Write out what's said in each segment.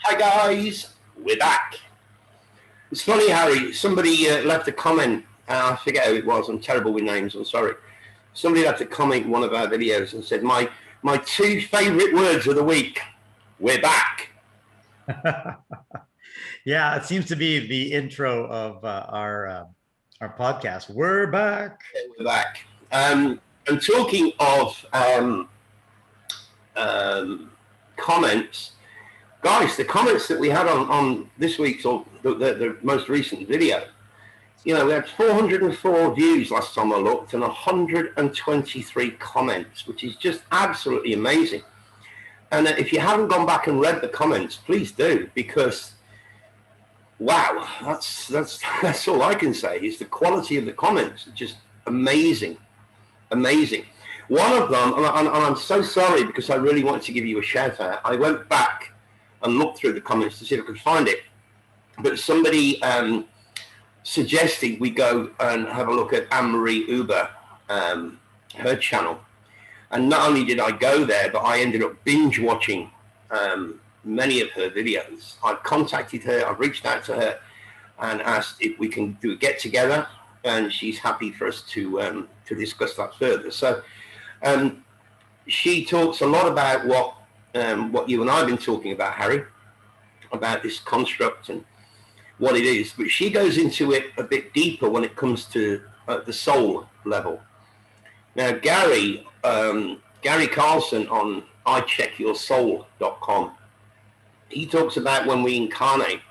Hi guys, we're back. It's funny, Harry, somebody left a comment, I forget who it was, I'm terrible with names, I'm sorry. Somebody left a comment in one of our videos and said, my two favourite words of the week, we're back. Yeah, it seems to be the intro of our podcast. We're back. Yeah, we're back. And talking of comments, guys, the comments that we had on this week's or the most recent video, we had 404 views last time I looked and 123 comments, which is just absolutely amazing. And if you haven't gone back and read the comments, please do, because wow, that's all I can say is the quality of the comments, just amazing. One of them, and I'm so sorry because I really wanted to give you a shout out. I went back and looked through the comments to see if I could find it, but somebody suggested we go and have a look at Anmarie Uber, her channel. And not only did I go there, but I ended up binge watching many of her videos. I've contacted her, I've reached out to her and asked if we can do a get together, and she's happy for us to discuss that further. So she talks a lot about what you and I have been talking about, Harry, about this construct and what it is, but she goes into it a bit deeper when it comes to the soul level. Now, Gary Carlson on icheckyoursoul.com, he talks about when we incarnate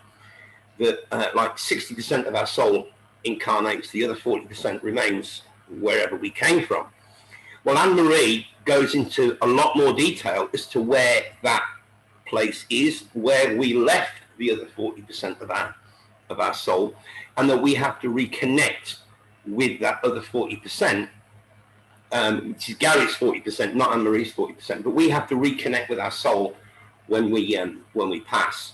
that like 60% of our soul incarnates, the other 40% remains wherever we came from. Well, Anmarie goes into a lot more detail as to where that place is, where we left the other 40% of our soul, and that we have to reconnect with that other 40%, which is Gary's 40%, not Anne-Marie's 40%, but we have to reconnect with our soul when we pass.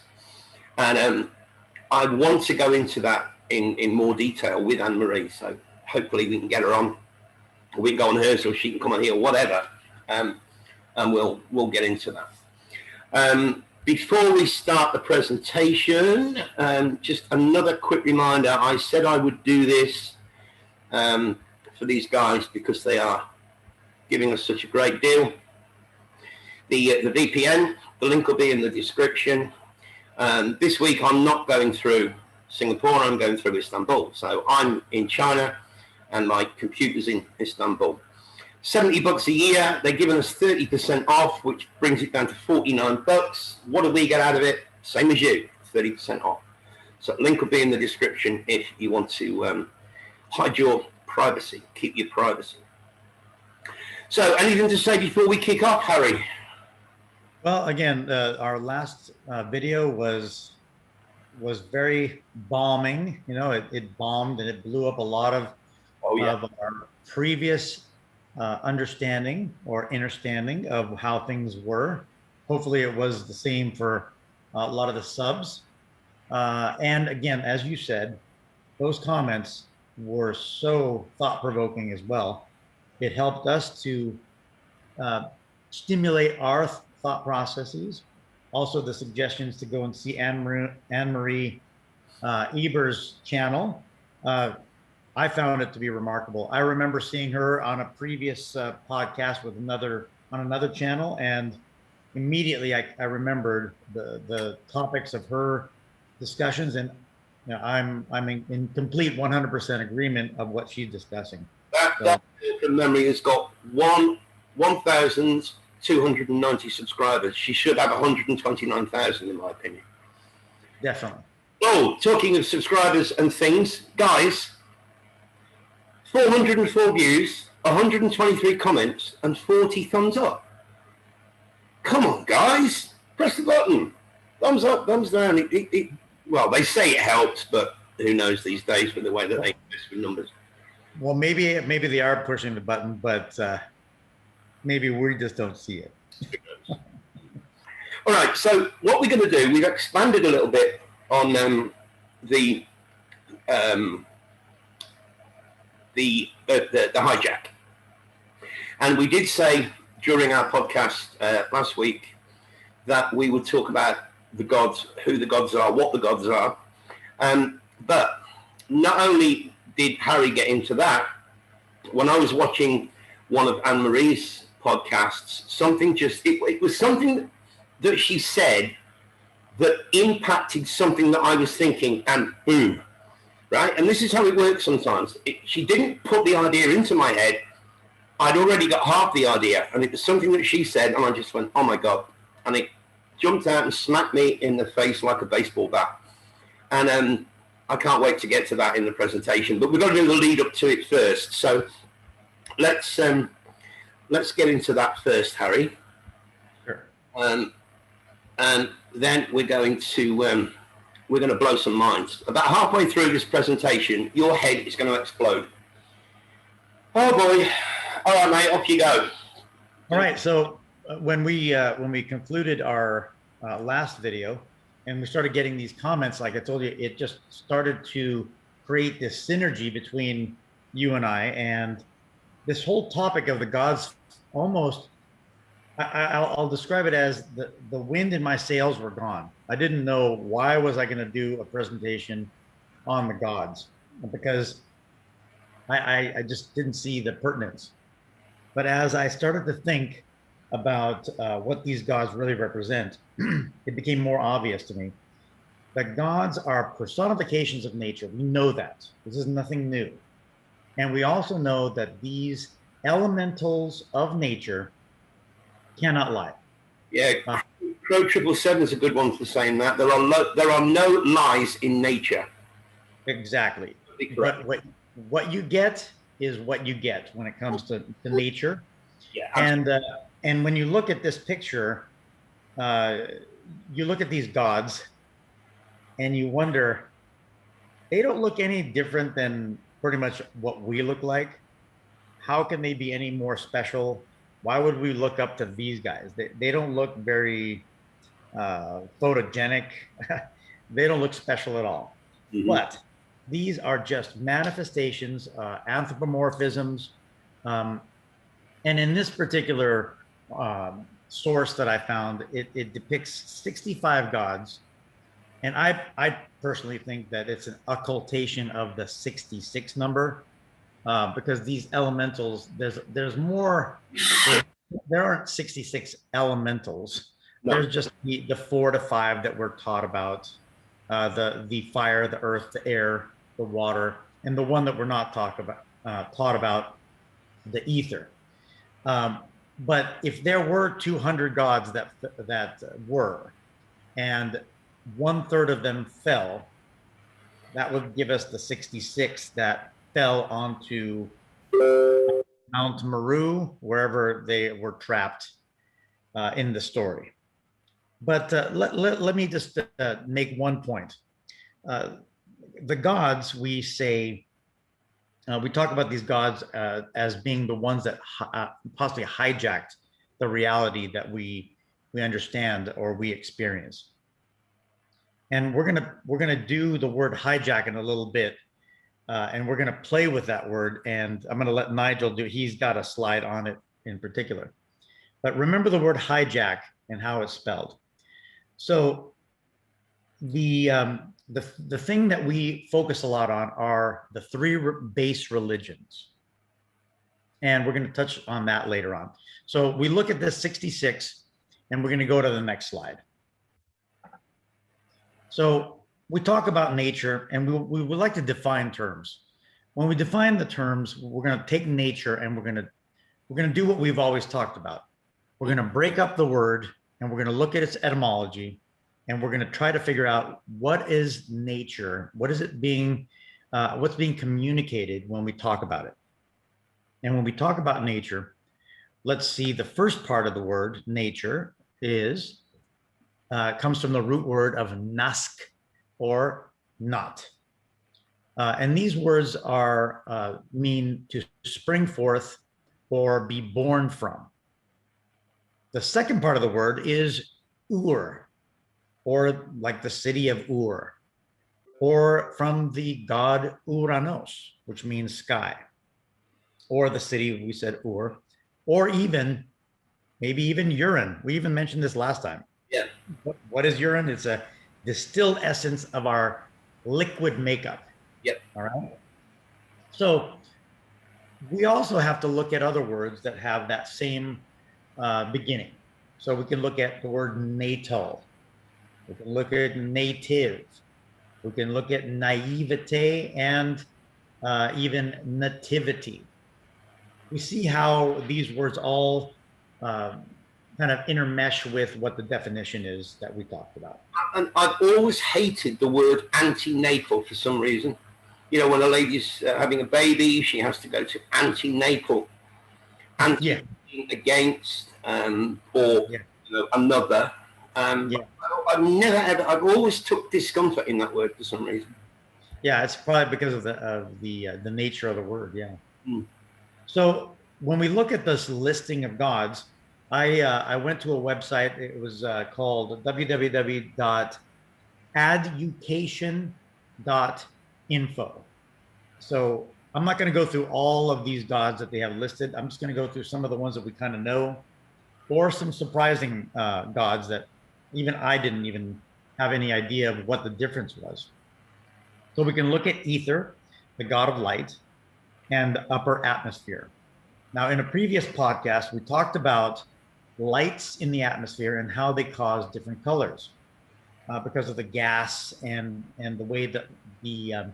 And I want to go into that in more detail with Anne-Marie, so hopefully we can get her on, or we can go on hers, or she can come on here, or whatever, and we'll get into that. Before we start the presentation, just another quick reminder. I said I would do this for these guys because they are giving us such a great deal. The VPN, the link will be in the description. This week I'm not going through Singapore, I'm going through Istanbul. So I'm in China and my computer's in Istanbul. $70 a year, they're giving us 30% off, which brings it down to $49. What do we get out of it? Same as you, 30% off. So link will be in the description if you want to hide your privacy, keep your privacy. So anything to say before we kick off, Harry? Well, again, our last video was very bombing. It bombed and it blew up a lot of our previous understanding or understanding of how things were. Hopefully it was the same for a lot of the subs. And again, as you said, those comments were so thought-provoking as well. It helped us to stimulate our thought processes. Also, the suggestions to go and see Anmarie Uber's channel. I found it to be remarkable. I remember seeing her on a previous podcast with on another channel, and immediately I remembered the topics of her discussions, and I'm in complete 100% agreement of what she's discussing. That from memory has got 1,290 subscribers. She should have 129,000 in my opinion. Definitely. Oh, talking of subscribers and things, guys, 404 views, 123 comments, and 40 thumbs up. Come on, guys, press the button. Thumbs up, thumbs down. Well, they say it helps, but who knows these days with the way that they mess with numbers. Well, maybe they are pushing the button, but maybe we just don't see it. All right, so what we're going to do, we've expanded a little bit on the hijack. And we did say during our podcast last week that we would talk about the gods, who the gods are, what the gods are. But not only did Harry get into that, when I was watching one of Anmarie's podcasts, it was something that she said that impacted something that I was thinking, and boom, right? And this is how it works sometimes. She didn't put the idea into my head. I'd already got half the idea, and it was something that she said, and I just went, oh my God. And it jumped out and smacked me in the face like a baseball bat. And I can't wait to get to that in the presentation, but we've got to do the lead up to it first. So let's get into that first, Harry. Sure. And then we're going to blow some minds. About halfway through this presentation, your head is going to explode. Oh boy! All right, mate, off you go. All right. So when we concluded our last video, and we started getting these comments, like I told you, it just started to create this synergy between you and I, and this whole topic of the gods almost. I'll describe it as the wind in my sails were gone. I didn't know why was I going to do a presentation on the gods, because I just didn't see the pertinence. But as I started to think about what these gods really represent, it became more obvious to me that gods are personifications of nature. We know that. This is nothing new. And we also know that these elementals of nature cannot lie. Yeah, Crow 777 is a good one for saying that. There are no lies in nature. Exactly. But what you get is what you get when it comes to nature. Yeah. And when you look at this picture, you look at these gods and you wonder, they don't look any different than pretty much what we look like. How can they be any more special? Why would we look up to these guys? They don't look very photogenic. They don't look special at all. Mm-hmm. But these are just manifestations, anthropomorphisms. And in this particular source that I found, it depicts 65 gods. And I personally think that it's an occultation of the 66 number. Because these elementals, there's more. There aren't 66 elementals. No. There's just the 4 to 5 that we're taught about: the fire, the earth, the air, the water, and the one that we're not taught about, the ether. But if there were 200 gods that were, and 1/3 of them fell, that would give us the 66 that fell onto Mount Meru, wherever they were trapped in the story. But let me just make one point. The gods, we say, we talk about these gods as being the ones that possibly hijacked the reality that we understand or we experience. And we're gonna do the word hijack in a little bit. And we're going to play with that word, and I'm going to let Nigel do it. He's got a slide on it in particular. But remember the word hijack and how it's spelled. So the thing that we focus a lot on are the 3 base religions. And we're going to touch on that later on. So we look at this 66, and we're going to go to the next slide. So we talk about nature, and we would like to define terms. When we define the terms, we're going to take nature and we're going to do what we've always talked about. We're going to break up the word, and we're going to look at its etymology, and we're going to try to figure out what is nature, what's being communicated when we talk about it. And when we talk about nature, let's see, the first part of the word nature comes from the root word of nask, or not. And these words mean to spring forth or be born from. The second part of the word is Ur, or like the city of Ur, or from the god Uranos, which means sky, or the city, we said Ur, or maybe even Uran. We even mentioned this last time. Yeah. What is urine? It's a distilled essence of our liquid makeup. Yep. All right. So we also have to look at other words that have that same beginning. So we can look at the word natal. We can look at native. We can look at naivete and even nativity. We see how these words all um, kind of intermesh with what the definition is that we talked about. And I've always hated the word antenatal for some reason. You know, when a lady's having a baby, she has to go to antenatal. Yeah. Against, or Yeah. you know, another. Yeah. I've never ever. I've always took discomfort in that word for some reason. Yeah. It's probably because of the nature of the word. Yeah. Mm. So when we look at this listing of gods, I went to a website. It was called www.aducation.info. So I'm not going to go through all of these gods that they have listed. I'm just going to go through some of the ones that we kind of know, or some surprising gods that even I didn't even have any idea of what the difference was. So we can look at ether, the god of light, and upper atmosphere. Now, in a previous podcast, we talked about lights in the atmosphere and how they cause different colors because of the gas and the way that the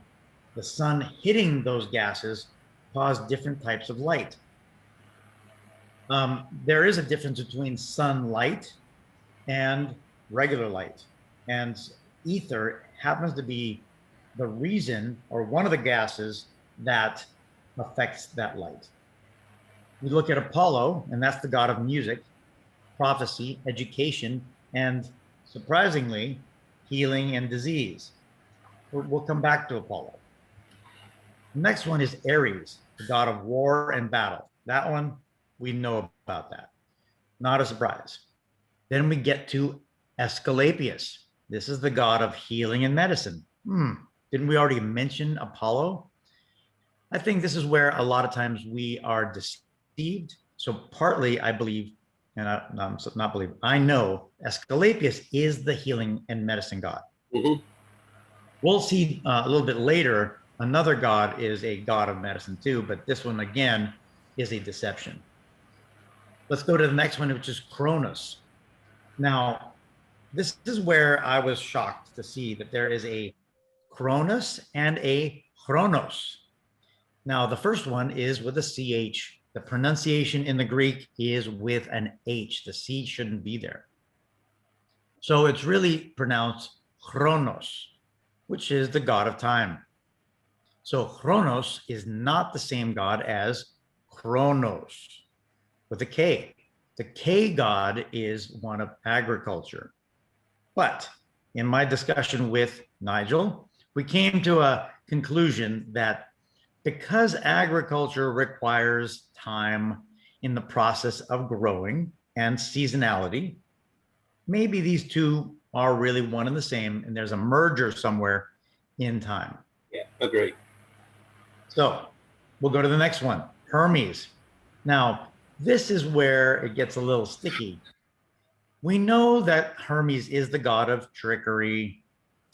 sun hitting those gases cause different types of light. There is a difference between sunlight and regular light, and ether happens to be the reason or one of the gases that affects that light. We look at Apollo, and that's the god of music, prophecy, education, and surprisingly, healing and disease. We'll come back to Apollo. The next one is Ares, the god of war and battle. That one, we know about that. Not a surprise. Then we get to Asclepius. This is the god of healing and medicine. Didn't we already mention Apollo? I think this is where a lot of times we are deceived. So partly, I believe, and I'm not believe, I know Asclepius is the healing and medicine god. Mm-hmm. We'll see a little bit later, another god is a god of medicine too, but this one again is a deception. Let's go to the next one, which is Cronus. Now, this is where I was shocked to see that there is a Cronus and a Chronos. Now, the first one is with a CH. The pronunciation in the Greek is with an H. The C shouldn't be there. So it's really pronounced Chronos, which is the god of time. So Chronos is not the same god as Chronos with a K. The K god is one of agriculture. But in my discussion with Nigel, we came to a conclusion that because agriculture requires time in the process of growing and seasonality, maybe these two are really one and the same, and there's a merger somewhere in time. Yeah, agree. So we'll go to the next one, Hermes. Now, this is where it gets a little sticky. We know that Hermes is the god of trickery,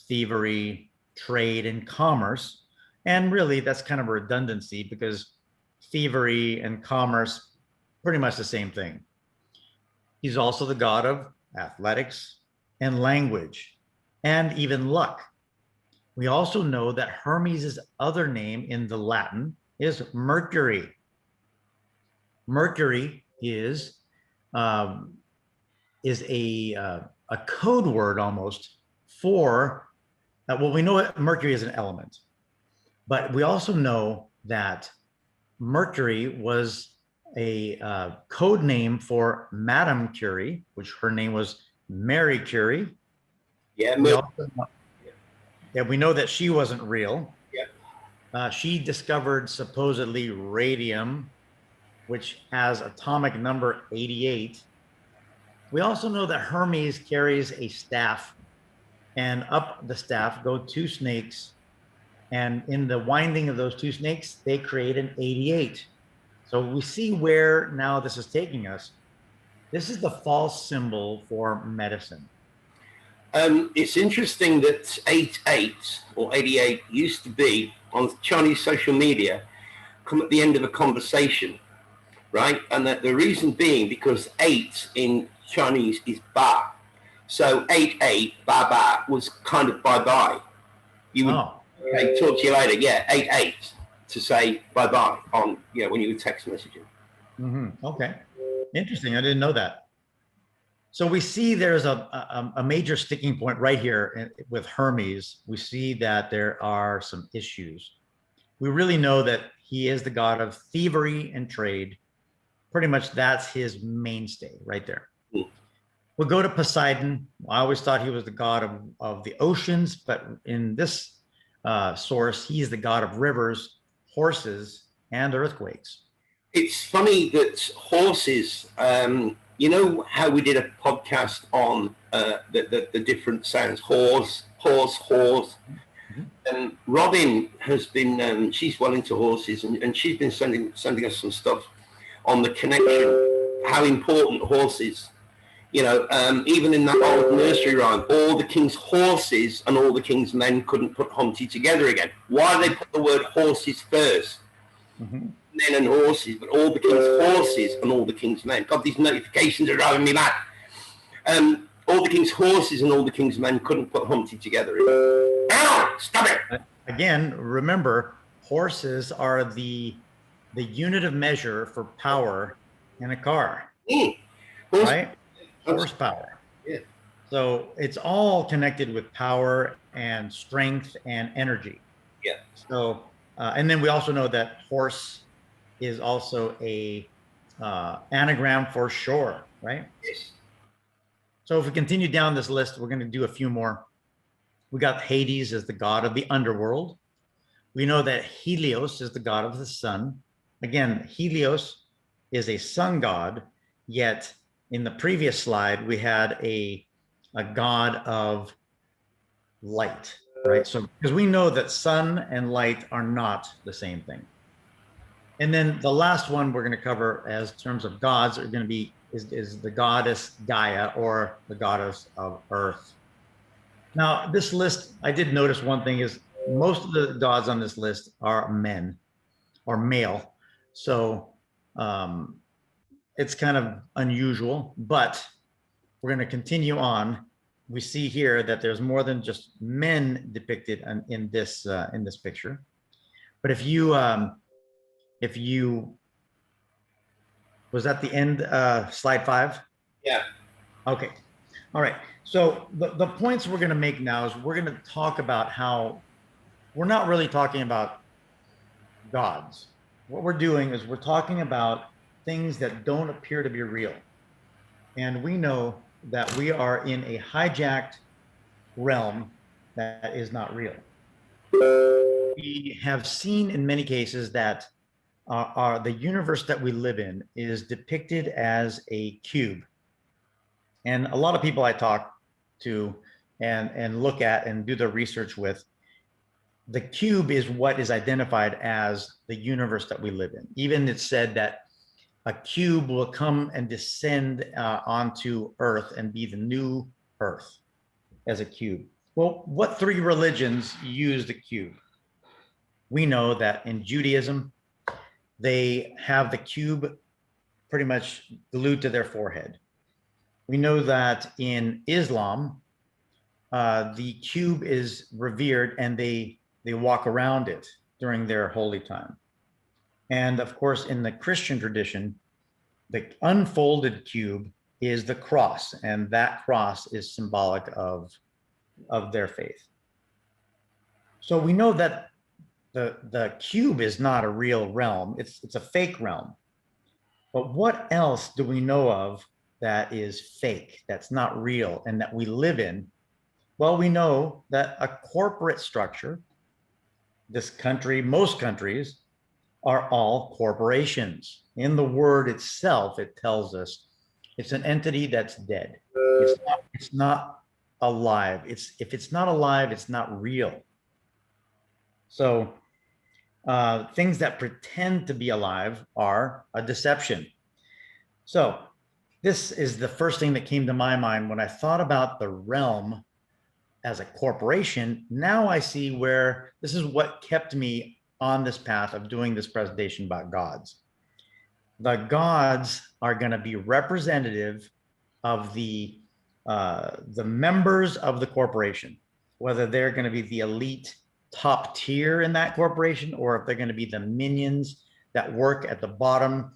thievery, trade, and commerce. And really, that's kind of a redundancy because thievery and commerce, pretty much the same thing. He's also the god of athletics and language and even luck. We also know that Hermes' other name in the Latin is Mercury. Mercury is a code word almost for, well, we know Mercury is an element, but we also know that Mercury was a code name for Madame Curie, which her name was Mary Curie. Yeah, we know that she wasn't real. Yeah. She discovered supposedly radium, which has atomic number 88. We also know that Hermes carries a staff, and up the staff go two snakes. And in the winding of those two snakes, they create an 88. So we see where now this is taking us. This is the false symbol for medicine. It's interesting that 88 or 88 used to be on Chinese social media, come at the end of a conversation, right? And that the reason being because 8 in Chinese is ba. So 88, ba ba, was kind of bye bye. You would okay, talk to you later. Yeah, 88 to say bye bye on, you know, when you were text messaging. Mm-hmm. Okay, interesting. I didn't know that. So we see there's a major sticking point right here with Hermes. We see that there are some issues. We really know that he is the god of thievery and trade. Pretty much that's his mainstay right there. We'll go to Poseidon. I always thought he was the god of the oceans, but in this source, he's the god of rivers, horses, and earthquakes. It's funny that horses, you know how we did a podcast on the different sounds, horse. Mm-hmm. And Robin has been, she's well into horses, and she's been sending us some stuff on the connection, how important horses. You know, even in that old nursery rhyme, all the king's horses and all the king's men couldn't put Humpty together again. Why they put the word horses first? Mm-hmm. Men and horses, but all the king's horses and all the king's men. God, these notifications are driving me mad. All the king's horses and all the king's men couldn't put Humpty together again. Ow! Stop it! Again, remember, horses are the unit of measure for power in a car, right? Horsepower. Yeah. So it's all connected with power and strength and energy. Yeah. So, and then we also know that horse is also a anagram for shore, right? Yes. So if we continue down this list, we're going to do a few more. We got Hades as the god of the underworld. We know that Helios is the god of the sun. Again, Helios is a sun god, yet in the previous slide, we had a god of light, right? So, because we know that sun and light are not the same thing. And then the last one we're going to cover as terms of gods are going to be is the goddess Gaia, or the goddess of earth. Now, this list, I did notice one thing is most of the gods on this list are men or male. So it's kind of unusual, but we're going to continue on. We see here that there's more than just men depicted in this picture. But if you was that the end, slide 5? Yeah. Okay. All right. So the points we're going to make now is we're going to talk about how we're not really talking about gods. What we're doing is we're talking about things that don't appear to be real. And we know that we are in a hijacked realm that is not real. We have seen in many cases that the universe that we live in is depicted as a cube. And a lot of people I talk to and look at and do the research with, the cube is what is identified as the universe that we live in. Even it's said that a cube will come and descend onto Earth and be the new Earth as a cube. Well, what 3 religions use the cube? We know that in Judaism, they have the cube pretty much glued to their forehead. We know that in Islam, the cube is revered and they walk around it during their holy time. And of course, in the Christian tradition, the unfolded cube is the cross, and that cross is symbolic of their faith. So we know that the cube is not a real realm, it's a fake realm. But what else do we know of that is fake, that's not real, and that we live in? Well, we know that a corporate structure, this country, most countries, are all corporations. In the word itself, it tells us it's an entity that's dead. It's not alive. If it's not alive, it's not real. So things that pretend to be alive are a deception. So this is the first thing that came to my mind when I thought about the realm as a corporation, now I see where this is what kept me on this path of doing this presentation about gods. The gods are going to be representative of the members of the corporation, whether they're going to be the elite top tier in that corporation, or if they're going to be the minions that work at the bottom,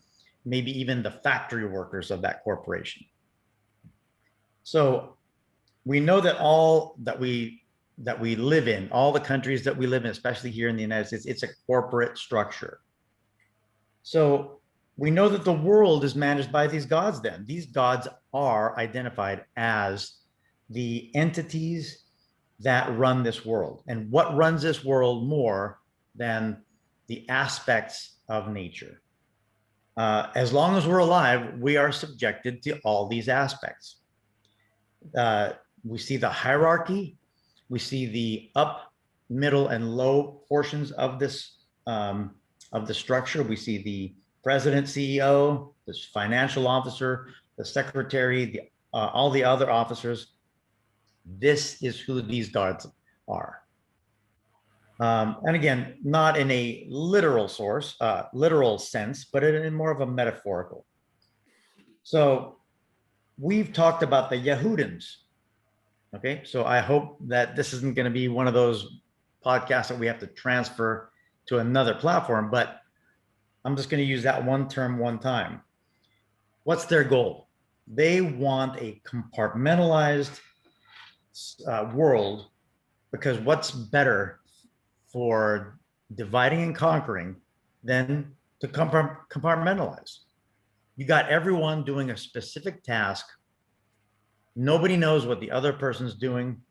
maybe even the factory workers of that corporation. So we know that all that we live in, all the countries that we live in, especially here in the United States, it's a corporate structure. So we know that the world is managed by these gods then. These gods are identified as the entities that run this world. And what runs this world more than the aspects of nature? As long as we're alive, we are subjected to all these aspects. We see the hierarchy, we see the up, middle, and low portions of this of the structure. We see the president, CEO, the financial officer, the secretary, all the other officers. This is who these gods are. And again, not in a literal sense, but in more of a metaphorical. So we've talked about the Yehudins. Okay, so I hope that this isn't going to be one of those podcasts that we have to transfer to another platform, but I'm just going to use that one term one time. What's their goal? They want a compartmentalized world, because what's better for dividing and conquering than to compartmentalize? You got everyone doing a specific task. Nobody knows what the other person's doing.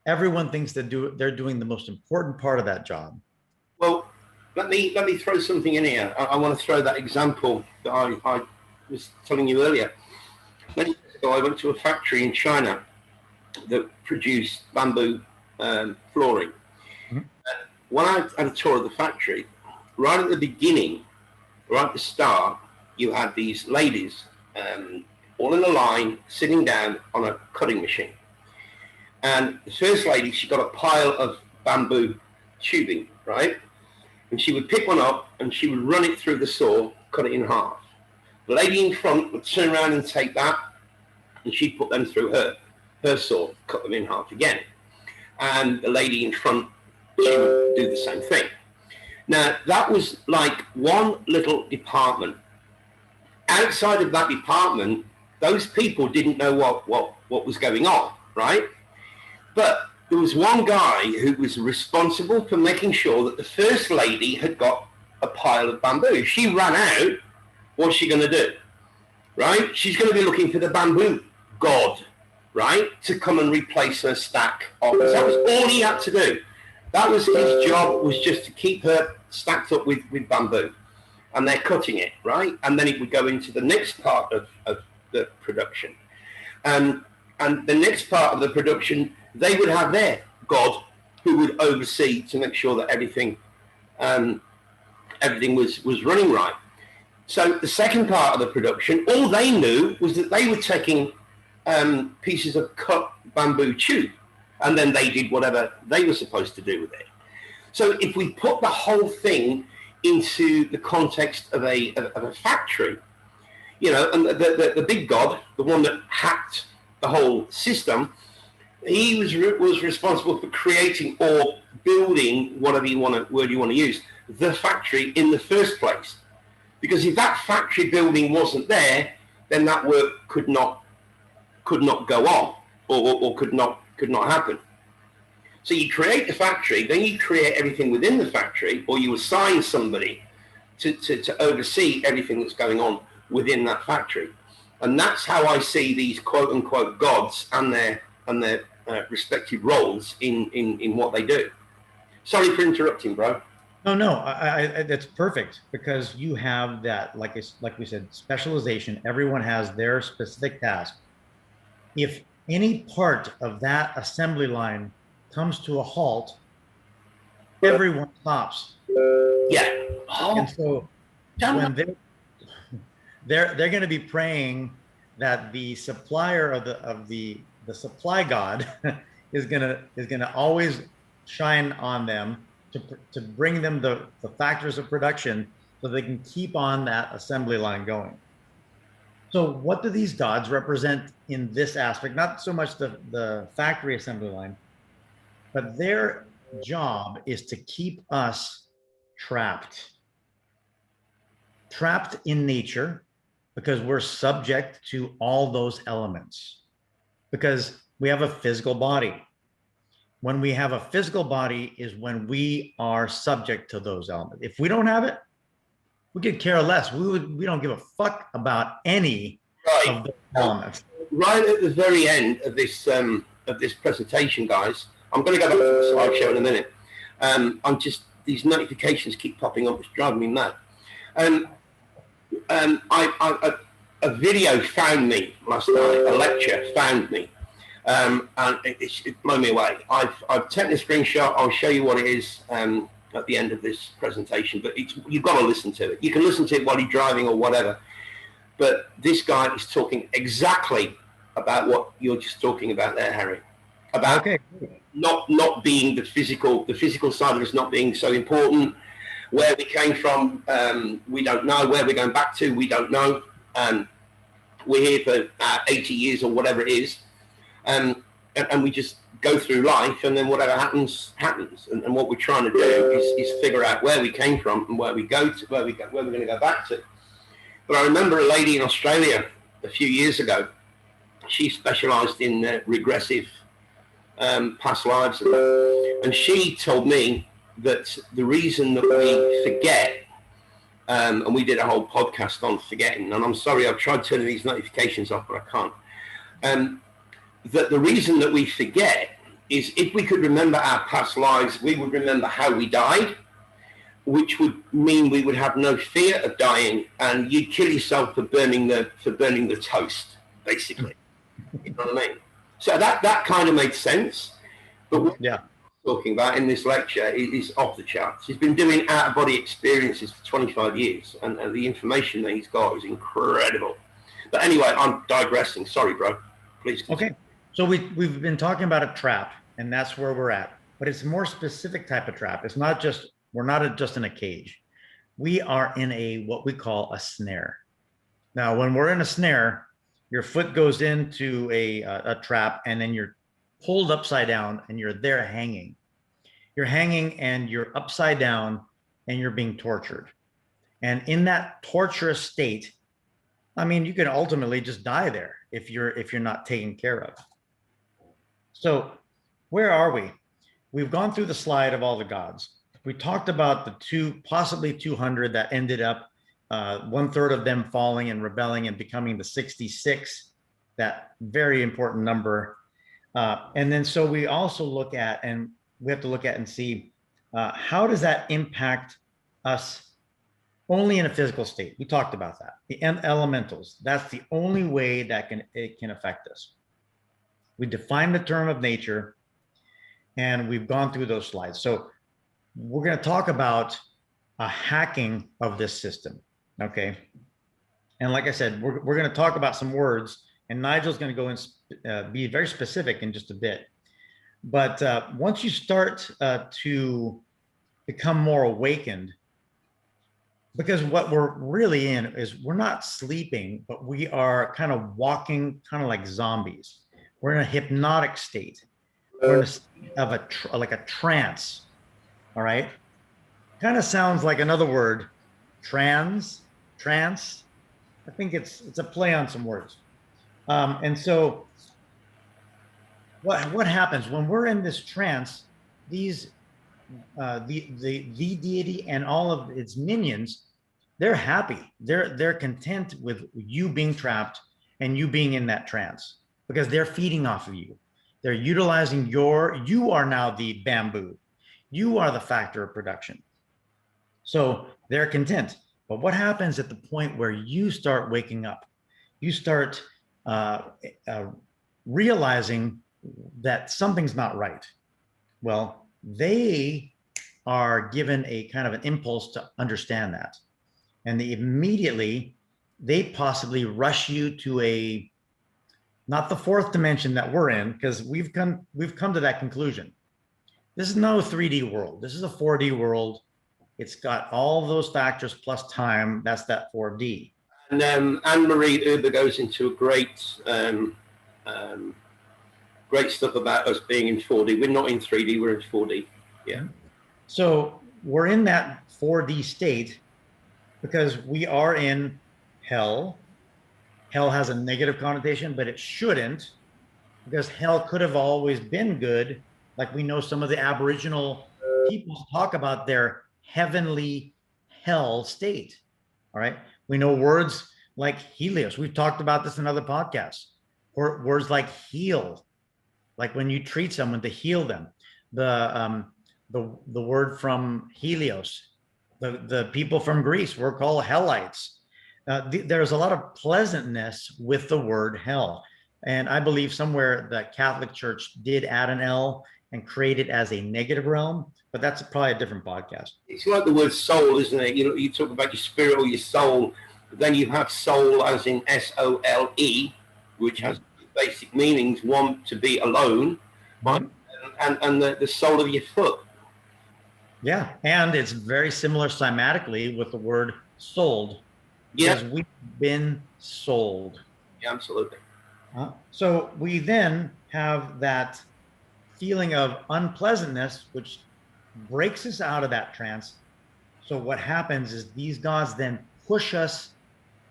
Everyone thinks that they're doing the most important part of that job. Well, let me throw something in here. I want to throw that example that I was telling you earlier. Many years ago, I went to a factory in China that produced bamboo flooring. Mm-hmm. When I had a tour of the factory, right at the beginning, right at the start, you had these ladies all in a line, sitting down on a cutting machine. And the first lady, she got a pile of bamboo tubing, right? And she would pick one up and she would run it through the saw, cut it in half. The lady in front would turn around and take that, and she'd put them through her saw, cut them in half again. And the lady in front, she would do the same thing. Now, that was like one little department. Outside of that department, those people didn't know what was going on, right? But there was one guy who was responsible for making sure that the first lady had got a pile of bamboo. If she ran out, what's she going to do, right? She's going to be looking for the bamboo god, right, to come and replace her stack of. That was all he had to do. That was his job, was just to keep her stacked up with bamboo. And they're cutting it, right? And then it would go into the next part of the production. And the next part of the production, they would have their god who would oversee to make sure that everything was running right. So the second part of the production, all they knew was that they were taking pieces of cut bamboo tube, and then they did whatever they were supposed to do with it. So if we put the whole thing into the context of a factory, you know, and the big god, the one that hacked the whole system, he was responsible for creating or building, whatever word you want to use, the factory in the first place. Because if that factory building wasn't there, then that work could not go on, or could not happen. So you create the factory, then you create everything within the factory, or you assign somebody to oversee everything that's going on within that factory. And that's how I see these quote unquote gods and their respective roles in what they do. Sorry for interrupting, bro. No, I that's perfect, because you have that, like we said, specialization. Everyone has their specific task. If any part of that assembly line comes to a halt, everyone stops. Yeah. And so when they're going to be praying that the supplier of the supply god is gonna always shine on them to bring them the factors of production so they can keep on that assembly line going. So what do these gods represent in this aspect? Not so much the factory assembly line, but their job is to keep us trapped in nature, because we're subject to all those elements, because we have a physical body. When we have a physical body is when we are subject to those elements. If we don't have it, we could care less. We don't give a fuck about any of the elements. Right at the very end of this presentation, guys, I'm going to go back to the slideshow in a minute. I'm just, these notifications keep popping up. It's driving me mad. A video found me last night. A lecture found me, and it blew me away. I've taken a screenshot. I'll show you what it is at the end of this presentation. But you've got to listen to it. You can listen to it while you're driving or whatever. But this guy is talking exactly about what you're just talking about there, Harry. About not being the physical side of us not being so important. Where we came from, we don't know. Where we're going back to, we don't know. We're here for 80 years or whatever it is, and we just go through life, and then whatever happens, happens. And what we're trying to do is figure out where we came from and where we go to, where we're going to go back to. But I remember a lady in Australia a few years ago. She specialised in regressive past lives, and she told me that the reason that we forget, and we did a whole podcast on forgetting, and I'm sorry, I've tried turning these notifications off, but I can't, that the reason that we forget is if we could remember our past lives, we would remember how we died, which would mean we would have no fear of dying, and you'd kill yourself for burning the toast, basically. You know what I mean? So that kind of made sense. But what I'm talking about in this lecture is off the charts. He's been doing out-of-body experiences for 25 years, and the information that he's got is incredible. But anyway, I'm digressing. Sorry, bro. Please continue. Okay. So we've been talking about a trap, and that's where we're at. But it's a more specific type of trap. It's not just, we're not just in a cage. We are in what we call a snare. Now, when we're in a snare, your foot goes into a trap, and then you're pulled upside down, and you're there hanging. You're hanging, and you're upside down, and you're being tortured. And in that torturous state, I mean, you can ultimately just die there if you're not taken care of. So where are we? We've gone through the slide of all the gods. We talked about the possibly 200 that ended up, 1/3 of them falling and rebelling and becoming the 66, that very important number. And then so we also look at, and we have to look at and see, how does that impact us only in a physical state? We talked about that. The elementals, that's the only way that it can affect us. We define the term of nature, and we've gone through those slides. So we're going to talk about a hacking of this system, okay? And like I said, we're going to talk about some words, and Nigel's going to go and be very specific in just a bit. But once you start to become more awakened, because what we're really in is we're not sleeping, but we are kind of walking kind of like zombies. We're in a hypnotic state. We're in a state of like a trance, all right? Kind of sounds like another word, trance. I think it's a play on some words. And so what happens when we're in this trance, the deity and all of its minions, they're happy. They're content with you being trapped and you being in that trance, because they're feeding off of you. They're utilizing you are now the bamboo. You are the factor of production. So they're content. But what happens at the point where you start waking up? You start realizing that something's not right. Well, they are given a kind of an impulse to understand that. And they possibly rush you to not the fourth dimension that we're in, because we've come to that conclusion. This is no 3D world. This is a 4D world. It's got all of those factors plus time. That's that 4D. And Anmarie Uber goes into a great stuff about us being in 4D. We're not in 3D, we're in 4D. Yeah. So we're in that 4D state because we are in hell. Hell has a negative connotation, but it shouldn't, because hell could have always been good. Like we know some of the Aboriginal people talk about their heavenly hell state. All right. We know words like Helios. We've talked about this in other podcasts. Or words like heal, like when you treat someone to heal them. The word from Helios, the people from Greece were called Hellites. There's a lot of pleasantness with the word hell. And I believe somewhere the Catholic Church did add an L and create it as a negative realm, but that's probably a different podcast. It's like the word soul, isn't it? You know, you talk about your spirit or your soul, but then you have soul as in SOLE, which has basic meanings. One, to be alone, and the sole of your foot. Yeah, and it's very similar cymatically with the word sold. Because we've been sold. Yeah, absolutely. So we then have that feeling of unpleasantness, which breaks us out of that trance. So what happens is these gods then push us.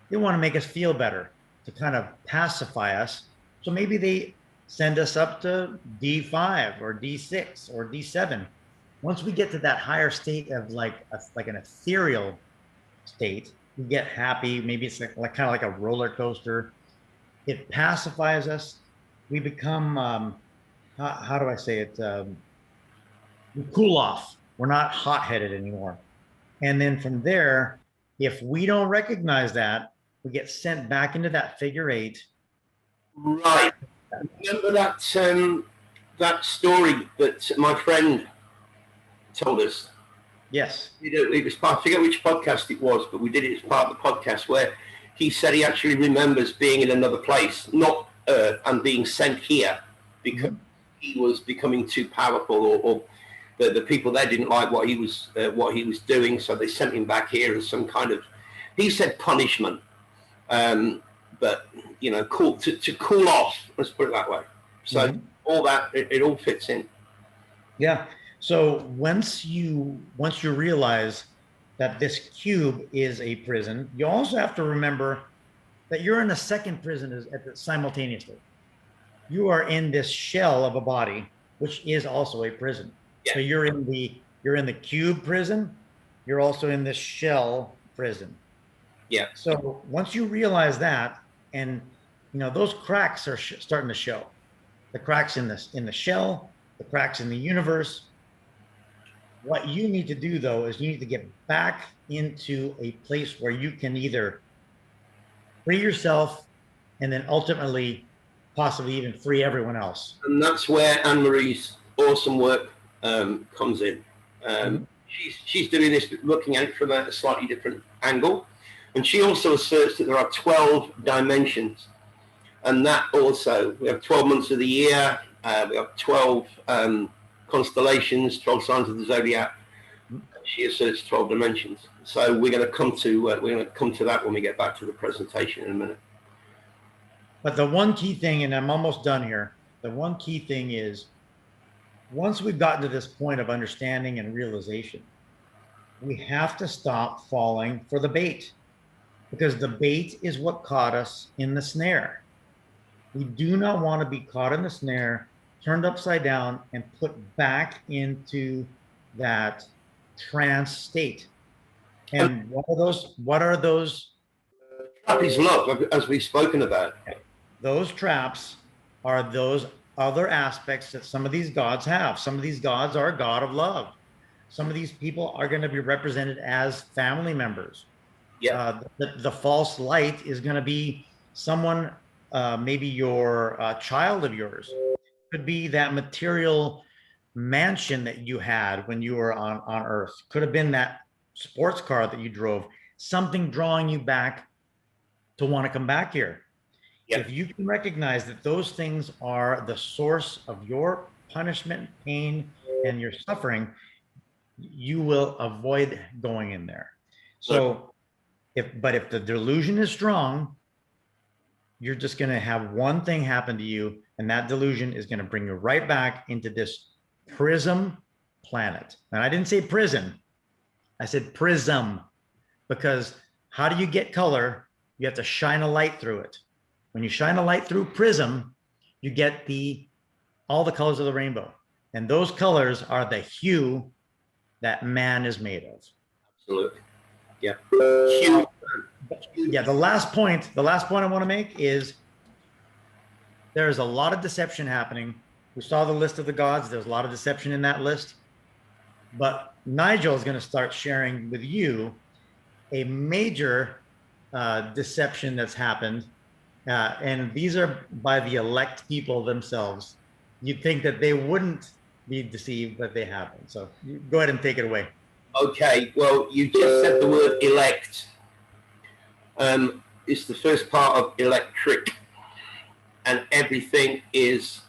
They want to make us feel better, to kind of pacify us. So maybe they send us up to D5 or D6 or D7. Once we get to that higher state of like an ethereal state, we get happy. Maybe it's like kind of like a roller coaster. It pacifies us. We become, how do I say it? We cool off. We're not hot-headed anymore. And then from there, if we don't recognize that, we get sent back into that figure 8. Right. Remember that that story that my friend told us? Yes. It was part, I forget which podcast it was, but we did it as part of the podcast where he said he actually remembers being in another place, not Earth, and being sent here because he was becoming too powerful, or the people there didn't like what he was doing, so they sent him back here as some kind of, he said, punishment. But you know, to cool off. Let's put it that way. So all that it all fits in. Yeah. So once you realize that this cube is a prison, you also have to remember that you're in a second prison simultaneously. You are in this shell of a body, which is also a prison. Yeah. So you're in the cube prison. You're also in this shell prison. Yeah. So once you realize that, and you know those cracks are starting to show, the cracks in the shell, the cracks in the universe. What you need to do, though, is you need to get back into a place where you can either free yourself and then ultimately possibly even free everyone else. And that's where Anmarie's awesome work comes in. She's doing this, looking at it from a slightly different angle. And she also asserts that there are 12 dimensions. And that also, we have 12 months of the year, we have 12 constellations, 12 signs of the zodiac. She asserts 12 dimensions. So we're going to come to that when we get back to the presentation in a minute. But the one key thing, and I'm almost done here, the one key thing is once we've gotten to this point of understanding and realization, we have to stop falling for the bait, because the bait is what caught us in the snare. We do not want to be caught in the snare, turned upside down, and put back into that trance state. And what are those? Trap is love, as we've spoken about. Those traps are those other aspects that some of these gods have. Some of these gods are a god of love. Some of these people are going to be represented as family members. Yeah. The false light is going to be someone, maybe your child of yours. Could be that material mansion that you had when you were on Earth. Could have been that sports car that you drove. Something drawing you back to want to come back here. Yeah. If you can recognize that those things are the source of your punishment, pain, and your suffering, you will avoid going in there. So if the delusion is strong, you're just going to have one thing happen to you, and that delusion is going to bring you right back into this prism planet. And I didn't say prison, I said prism, because how do you get color? You have to shine a light through it. When you shine a light through prism, you get all the colors of the rainbow. And those colors are the hue that man is made of. Absolutely. Yeah. Yeah, the last point I want to make is there's a lot of deception happening. We saw the list of the gods. There's a lot of deception in that list. But Nigel is going to start sharing with you a major deception that's happened. And these are by the elect people themselves. You'd think that they wouldn't be deceived, but they haven't. So go ahead and take it away. Okay, well, you just said the word elect. It's the first part of electric, and everything is,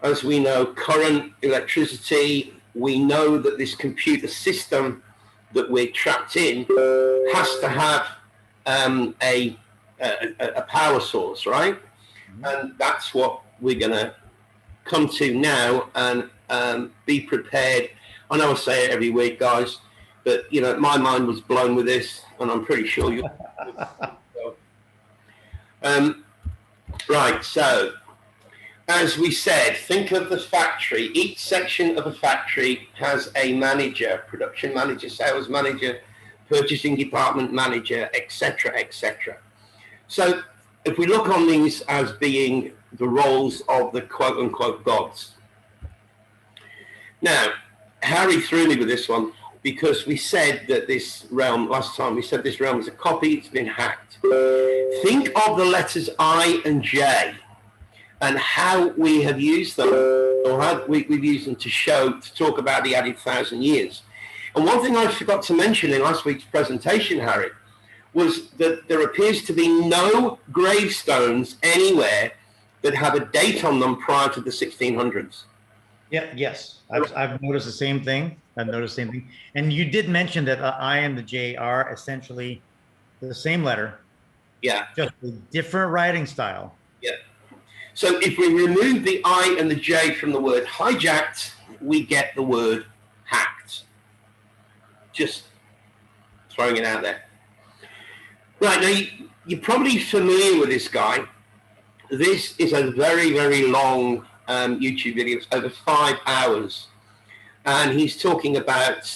as we know, current, electricity. We know that this computer system that we're trapped in has to have a power source, right? Mm-hmm. And that's what we're going to come to now, and be prepared. I know I say it every week, guys, but you know, my mind was blown with this, and I'm pretty sure you. Right. So, as we said, think of the factory. Each section of a factory has a manager: production manager, sales manager, purchasing department manager, etc., etc. So, if we look on these as being the roles of the quote-unquote gods. Now, Harry threw me with this one because we said that this realm, last time we said this realm is a copy, it's been hacked. Think of the letters I and J and how we have used them, or how we've used them to talk about the added 1,000 years. And one thing I forgot to mention in last week's presentation, Harry, was that there appears to be no gravestones anywhere that have a date on them prior to the 1600s. Yeah, yes. I've noticed the same thing. And you did mention that I and the J are essentially the same letter. Yeah. Just a different writing style. Yeah. So if we remove the I and the J from the word hijacked, we get the word hacked. Just throwing it out there. Right, now you're probably familiar with this guy. This is a very, very long YouTube video. It's over 5 hours. And he's talking about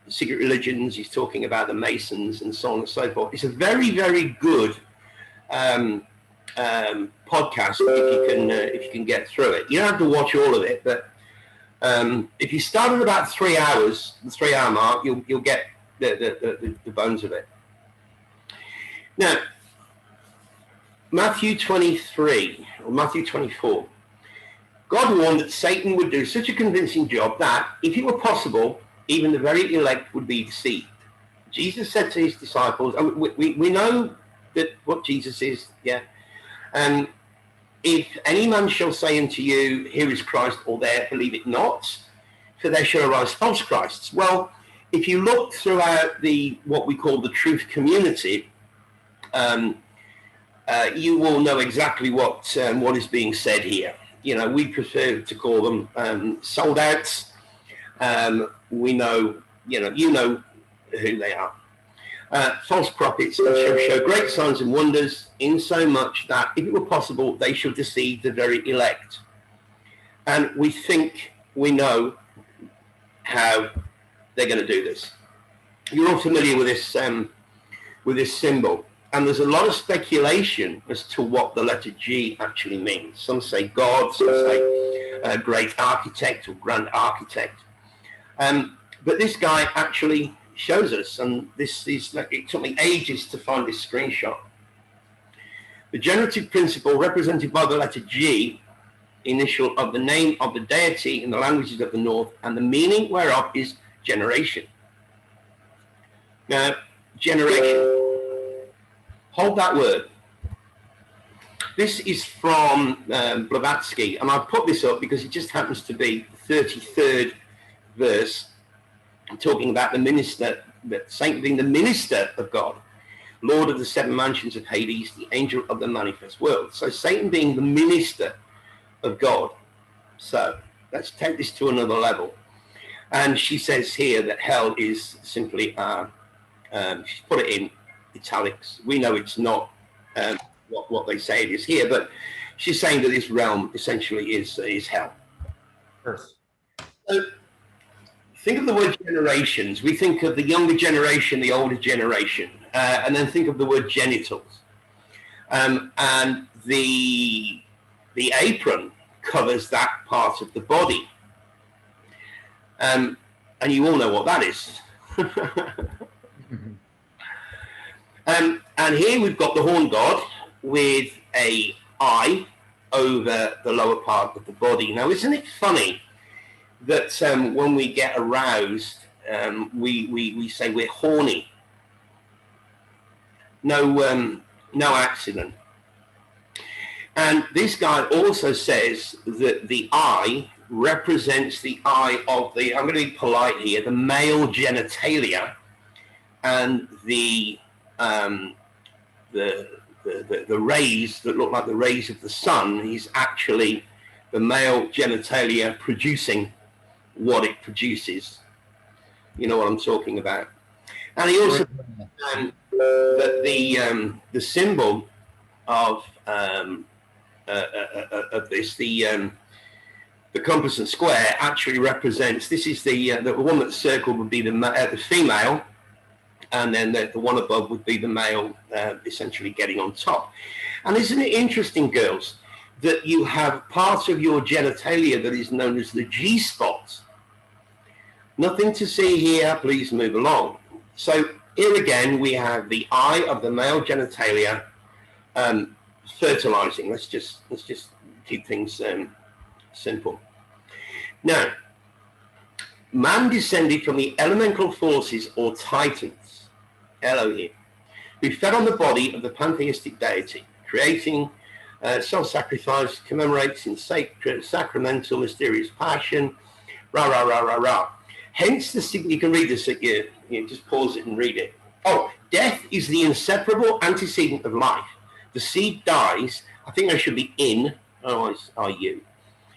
secret religions. He's talking about the Masons and so on and so forth. It's a very, very good podcast if you can get through it. You don't have to watch all of it, but if you start at about 3 hours, the 3 hour mark, you'll get the bones of it. Now, Matthew 23 or Matthew 24, God warned that Satan would do such a convincing job that, if it were possible, even the very elect would be deceived. Jesus said to his disciples, and we know that what Jesus is, yeah. If any man shall say unto you, here is Christ, or there, believe it not, for there shall arise false Christs. Well, if you look throughout what we call the truth community, you will know exactly what is being said here. You know, we prefer to call them sold outs. We know, you know who they are. False prophets shall show great signs and wonders, in so much that, if it were possible, they shall deceive the very elect. And we think we know how they're going to do this. You're all familiar with this symbol. And there's a lot of speculation as to what the letter G actually means. Some say God, some say great architect or grand architect. But this guy actually shows us, and it took me ages to find this screenshot. The generative principle represented by the letter G, initial of the name of the deity in the languages of the north, and the meaning whereof is generation. Now, generation. Hold that word. This is from Blavatsky, and I put this up because it just happens to be the 33rd verse, talking about the minister, that Satan being the minister of God, Lord of the seven mansions of Hades, the angel of the manifest world. So Satan being the minister of God. So let's take this to another level. And she says here that hell is simply, she's put it in italics. We know it's not what they say it is here, but she's saying that this realm essentially is hell. Earth. So think of the word generations. We think of the younger generation, the older generation, and then think of the word genitals. And the apron covers that part of the body. And you all know what that is. And here we've got the horn god with a eye over the lower part of the body. Now, isn't it funny that when we get aroused, we say we're horny? No accident. And this guy also says that the eye represents the eye of the, I'm going to be polite here, the male genitalia, and the rays that look like the rays of the sun is actually the male genitalia producing what it produces. You know what I'm talking about. And he also that the symbol of this, the compass and square, actually represents, this is the one that's circled would be the female, and then the one above would be the male, essentially getting on top. And isn't it interesting, girls, that you have part of your genitalia that is known as the G-spot? Nothing to see here, please move along. So here again, we have the eye of the male genitalia fertilizing. Let's just keep things simple. Now, man descended from the elemental forces or titans, Elohim, who fed on the body of the pantheistic deity, creating self-sacrifice, commemorates in sacred, sacramental, mysterious passion, rah, rah, rah, rah, rah. Hence the signal, you can read this at you just pause it and read it. Oh, death is the inseparable antecedent of life. The seed dies, I think there should be in, otherwise are you,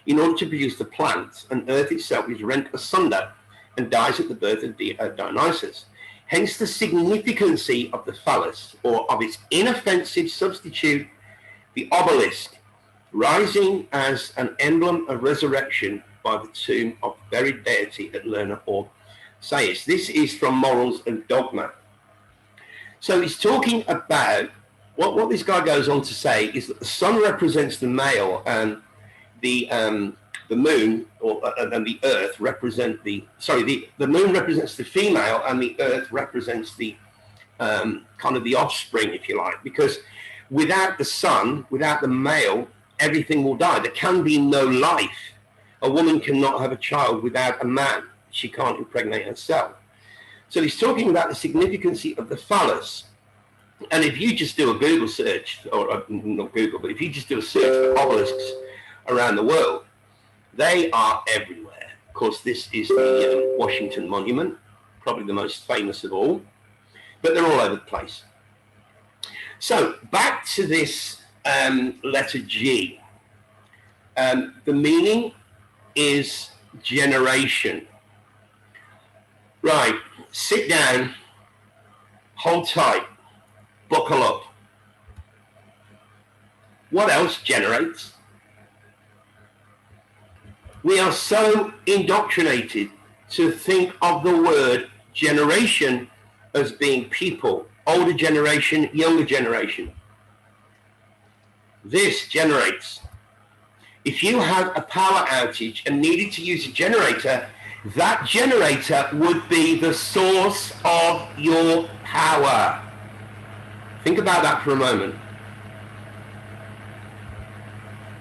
in order to produce the plant, and earth itself is rent asunder and dies at the birth of Dionysus. Hence the significancy of the phallus, or of its inoffensive substitute, the obelisk, rising as an emblem of resurrection by the tomb of the buried deity at Lerna or Sais. This is from Morals and Dogma. So he's talking about, what this guy goes on to say is that the sun represents the male, and the moon and the earth represent the moon represents the female, and the earth represents the kind of the offspring, if you like, because without the sun, without the male, everything will die. There can be no life. A woman cannot have a child without a man. She can't impregnate herself. So he's talking about the significancy of the phallus. And if you just do a Google search, or not Google, but if you just do a search for obelisks around the world, they are everywhere. Of course, this is the Washington Monument, probably the most famous of all, but they're all over the place. So back to this letter G. The meaning is generation. Right, sit down, hold tight, buckle up. What else generates? We are so indoctrinated to think of the word generation as being people, older generation, younger generation. This generates. If you had a power outage and needed to use a generator, that generator would be the source of your power. Think about that for a moment.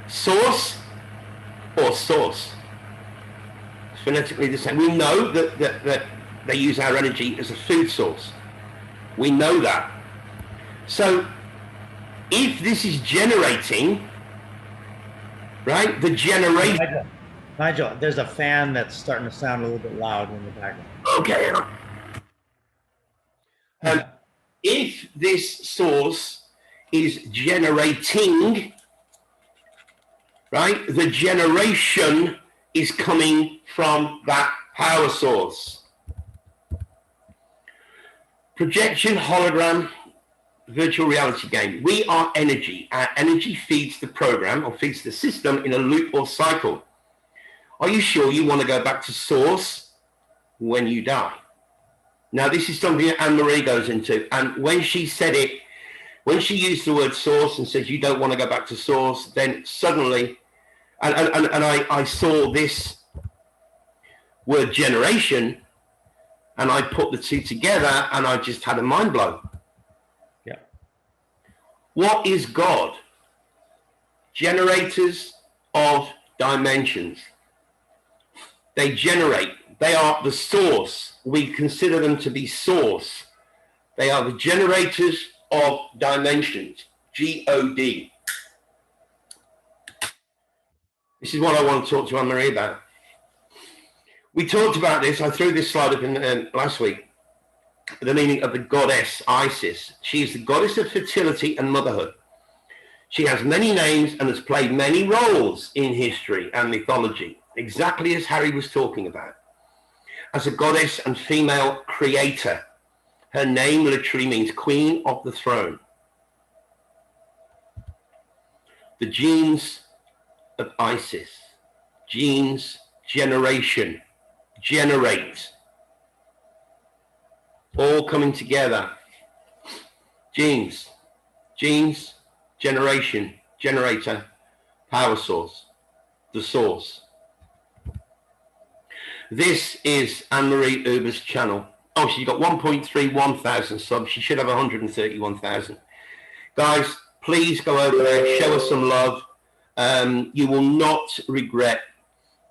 Source or source? It's phonetically the same. We know that they use our energy as a food source. We know that. So if this is generating, right, the generation. Nigel, there's a fan that's starting to sound a little bit loud in the background. Okay. If this source is generating, right, the generation is coming from that power source. Projection, hologram, virtual reality game. We are energy. Our energy feeds the program or feeds the system in a loop or cycle. Are you sure you want to go back to source when you die? Now, this is something that Anmarie goes into. And when she said it, when she used the word source and said you don't want to go back to source, then suddenly, and I saw this word generation, and I put the two together, and I just had a mind blow. Yeah. What is God? Generators of dimensions. They generate. They are the source. We consider them to be source. They are the generators of dimensions. G-O-D. This is what I want to talk to Anmarie about. We talked about this. I threw this slide up in last week. The meaning of the goddess Isis. She is the goddess of fertility and motherhood. She has many names and has played many roles in history and mythology, exactly as Harry was talking about. As a goddess and female creator, her name literally means queen of the throne. The genes of Isis. Genes, generation, generate. All coming together. Genes, generation, generator, power source, the source. This is Anmarie Uber's channel. Oh, she's got 1.31 thousand subs. She should have 131,000. Guys, please go over there, show us some love. You will not regret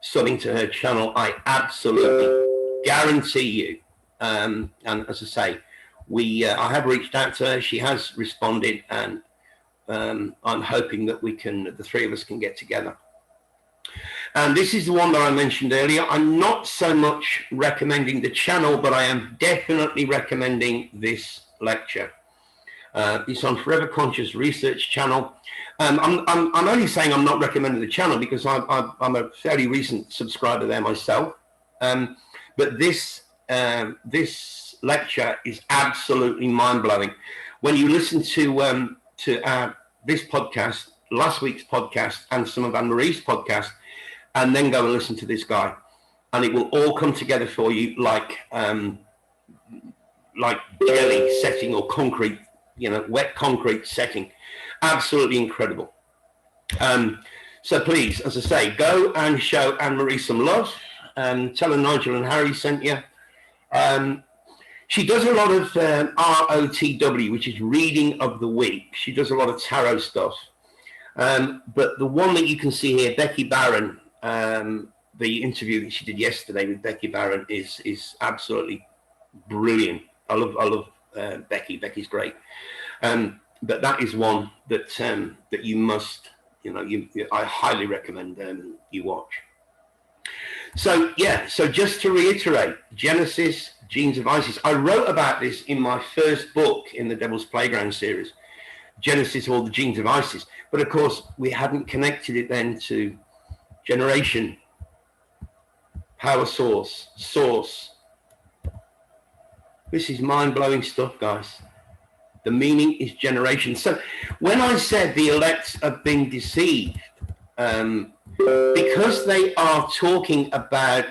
subbing to her channel. I absolutely guarantee you. And as I say, I have reached out to her. She has responded, and I'm hoping that the three of us can get together. And this is the one that I mentioned earlier. I'm not so much recommending the channel, but I am definitely recommending this lecture. It's on Forever Conscious Research channel. I'm only saying I'm not recommending the channel because I'm a fairly recent subscriber there myself. But this lecture is absolutely mind-blowing. When you listen to this podcast, last week's podcast, and some of Anmarie's podcast, and then go and listen to this guy, and it will all come together for you like jelly setting or concrete, wet concrete setting. Absolutely incredible. So please, as I say, go and show Anmarie some love. Tell her Nigel and Harry sent you. She does a lot of ROTW, which is reading of the week. She does a lot of tarot stuff. But the one that you can see here, Becky Barron, the interview that she did yesterday with Becky Barron is absolutely brilliant. I love Becky. Becky's great. But that is one that you must, I highly recommend you watch. So yeah, so just to reiterate, Genesis, Genes of Isis. I wrote about this in my first book in the Devil's Playground series, Genesis, or the Genes of Isis. But of course, we hadn't connected it then to generation, power source. This is mind-blowing stuff, guys. The meaning is generation. So when I said the elect have been deceived, because they are talking about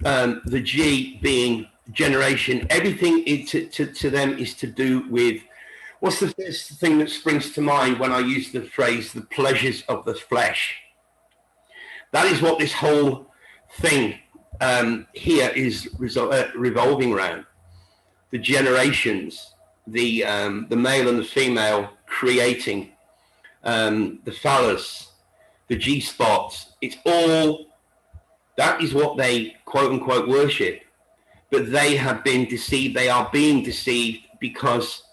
the G being generation, everything to them is to do with, what's the first thing that springs to mind when I use the phrase, the pleasures of the flesh? That is what this whole thing here is revolving around. The generations, the male and the female creating, the phallus, the G-spots. It's all, that is what they quote unquote worship. But they have been deceived. They are being deceived because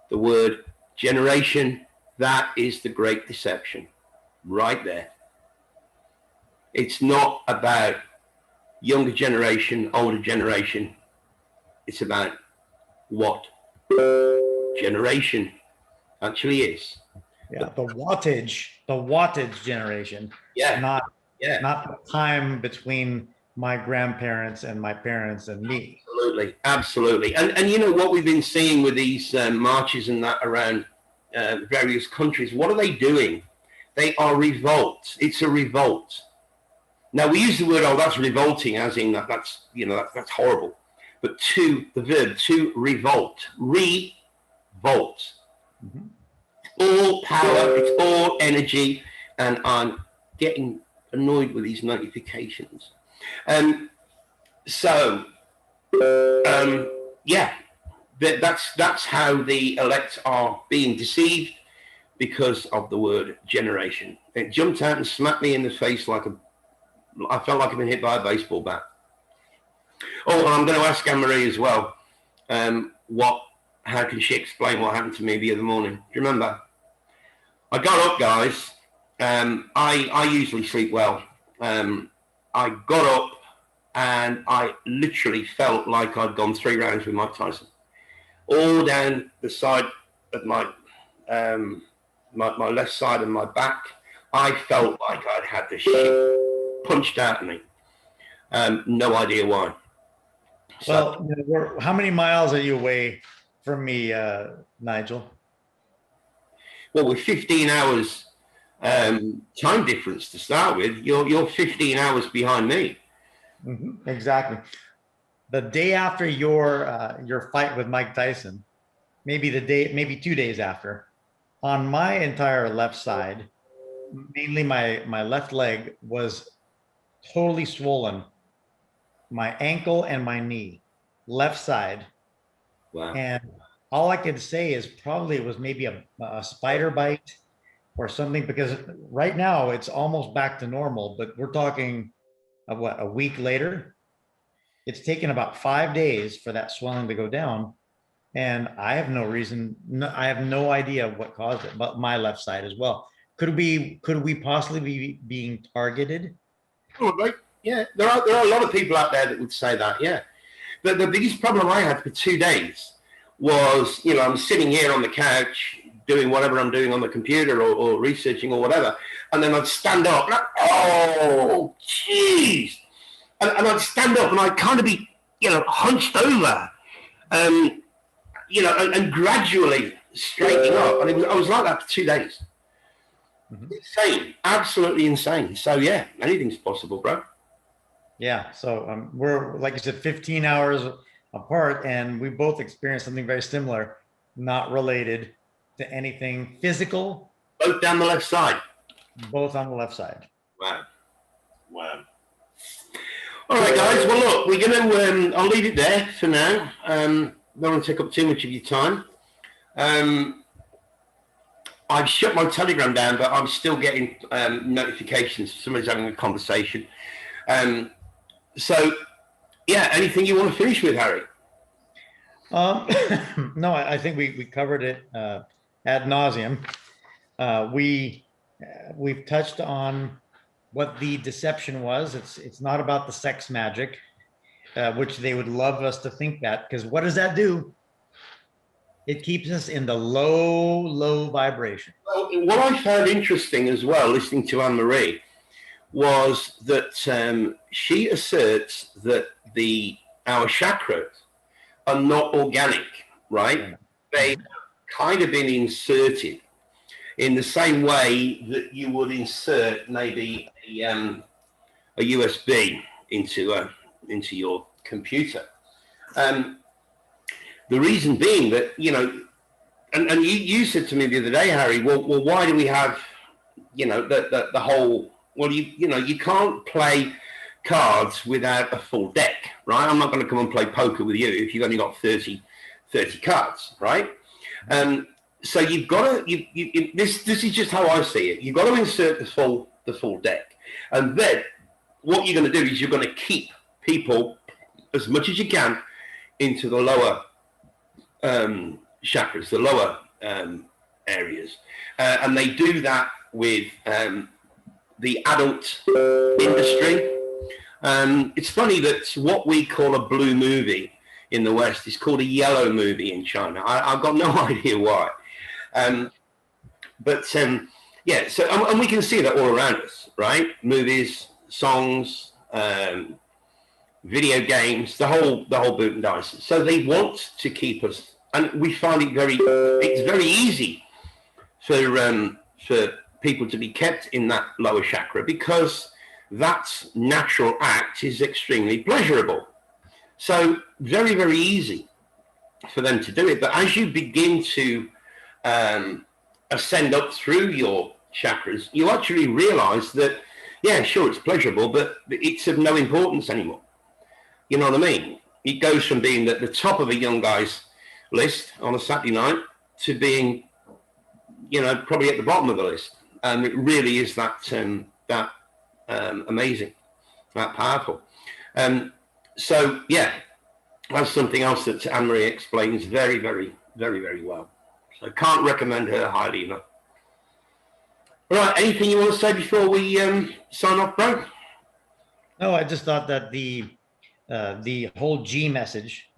the word generation, That is the great deception right there. It's not about younger generation, older generation. It's about what generation actually is. Yeah, the wattage generation. Yeah. Not Yeah. not the time between my grandparents and my parents and me. Absolutely, absolutely. And you know what we've been seeing with these marches and that around various countries, what are they doing? They are revolts. It's a revolt. Now we use the word, oh, that's revolting, as in that's, you know, that's horrible. But the verb to revolt, revolt. Mm-hmm. All power, it's all energy, and I'm getting annoyed with these notifications. Yeah, that's how the elect are being deceived because of the word generation. It jumped out and smacked me in the face I felt like I'd been hit by a baseball bat. Oh, and I'm going to ask Anmarie as well. How can she explain what happened to me the other morning? Do you remember? I got up, guys. I usually sleep well. I got up and I literally felt like I'd gone 3 rounds with Mike Tyson, all down the side of my left side and my back. I felt like I'd had the shit punched out of me. No idea why. So, well, how many miles are you away from me, Nigel? Well, with 15 hours time difference to start with, you're 15 hours behind me. Mm-hmm, exactly. The day after your fight with Mike Tyson, maybe 2 days after, on my entire left side, mainly my left leg was totally swollen. My ankle and my knee, left side. Wow. And all I could say is probably it was maybe a spider bite or something, because right now it's almost back to normal, but we're talking of a week later. It's taken about 5 days for that swelling to go down. And I have no reason, I have no idea what caused it, but my left side as well. Could we possibly be being targeted? Probably. Yeah, there are a lot of people out there that would say that. Yeah, but the biggest problem I had for 2 days was, I'm sitting here on the couch doing whatever I'm doing on the computer or researching or whatever, and then I'd stand up, and oh, jeez, and I'd stand up and I'd kind of be, hunched over, and gradually straightening up, and I was like that for 2 days. Mm-hmm. Insane, absolutely insane. So yeah, anything's possible, bro. Yeah. So we're, like you said, 15 hours apart, and we both experienced something very similar, not related to anything physical. Both down the left side. Both on the left side. Wow. All right, guys. Well, look, we're going to, I'll leave it there for now. Don't want to take up too much of your time. I've shut my Telegram down, but I'm still getting notifications. Somebody's having a conversation. So, yeah, anything you want to finish with, Harry? No, I think we covered it ad nauseum. We've touched on what the deception was. It's not about the sex magic, which they would love us to think that, because what does that do? It keeps us in the low vibration. Well, what I found interesting as well, listening to Anmarie, was that she asserts that our chakras are not organic, right? They've kind of been inserted in the same way that you would insert maybe a USB into your computer. The reason being that, and you said to me the other day, Harry, well, why do we have, the whole, well, you can't play cards without a full deck, right? I'm not going to come and play poker with you if you've only got 30 cards, right? So you've got to, this is just how I see it. You've got to insert the full deck. And then what you're going to do is you're going to keep people as much as you can into the lower chakras, the lower areas. And they do that with the adult industry. It's funny that what we call a blue movie in the West is called a yellow movie in China. I've got no idea why. Yeah, so and we can see that all around us, right? Movies, songs, video games, the whole boot and dice. So they want to keep us, and we find it's very easy for people to be kept in that lower chakra because that natural act is extremely pleasurable. So very, very easy for them to do it. But as you begin to ascend up through your chakras, you actually realize that, yeah, sure, it's pleasurable, but it's of no importance anymore. You know what I mean? It goes from being at the top of a young guy's list on a Saturday night to being, you know, probably at the bottom of the list. And it really is that amazing, that powerful. So yeah, that's something else that Anmarie explains very, very, very, very well. So can't recommend her highly enough. All right, anything you want to say before we sign off, bro? No, I just thought that the whole G message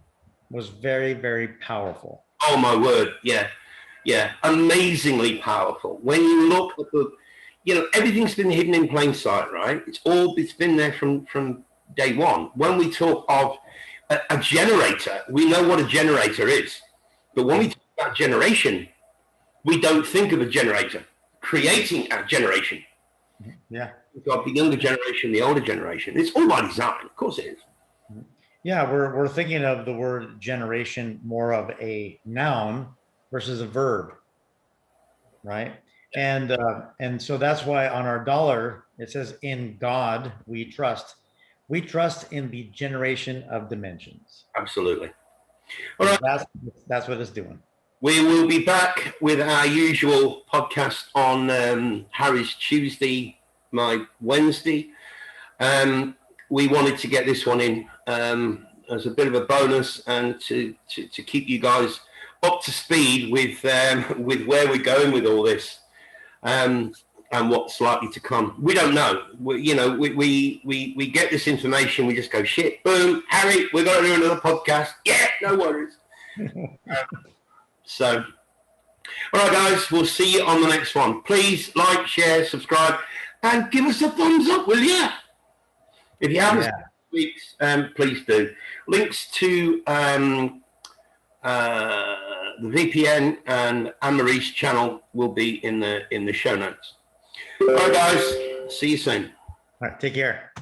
was very, very powerful. Oh my word, yeah, amazingly powerful. When you look at the, you know, everything's been hidden in plain sight, right? It's been there from day one. When we talk of a generator, we know what a generator is, but when we talk about generation, we don't think of a generator creating a generation. Yeah, we've got the younger generation, the older generation. It's all by design, of course it is. Yeah, we're thinking of the word generation more of a noun versus a verb, right? And so that's why on our dollar it says, "In God we trust." We trust in the generation of dimensions. Absolutely. All right. That's what it's doing. We will be back with our usual podcast on Harry's Tuesday, my Wednesday. We wanted to get this one in as a bit of a bonus and to keep you guys up to speed with where we're going with all this and what's likely to come. We don't know. We get this information. We just go, shit, boom, Harry, we're going to do another podcast. Yeah, no worries. So, all right, guys, we'll see you on the next one. Please like, share, subscribe, and give us a thumbs up, will you? If you haven't weeks, please do. Links to the VPN and Anmarie's channel will be in the show notes. All right, guys, see you soon. All right, take care.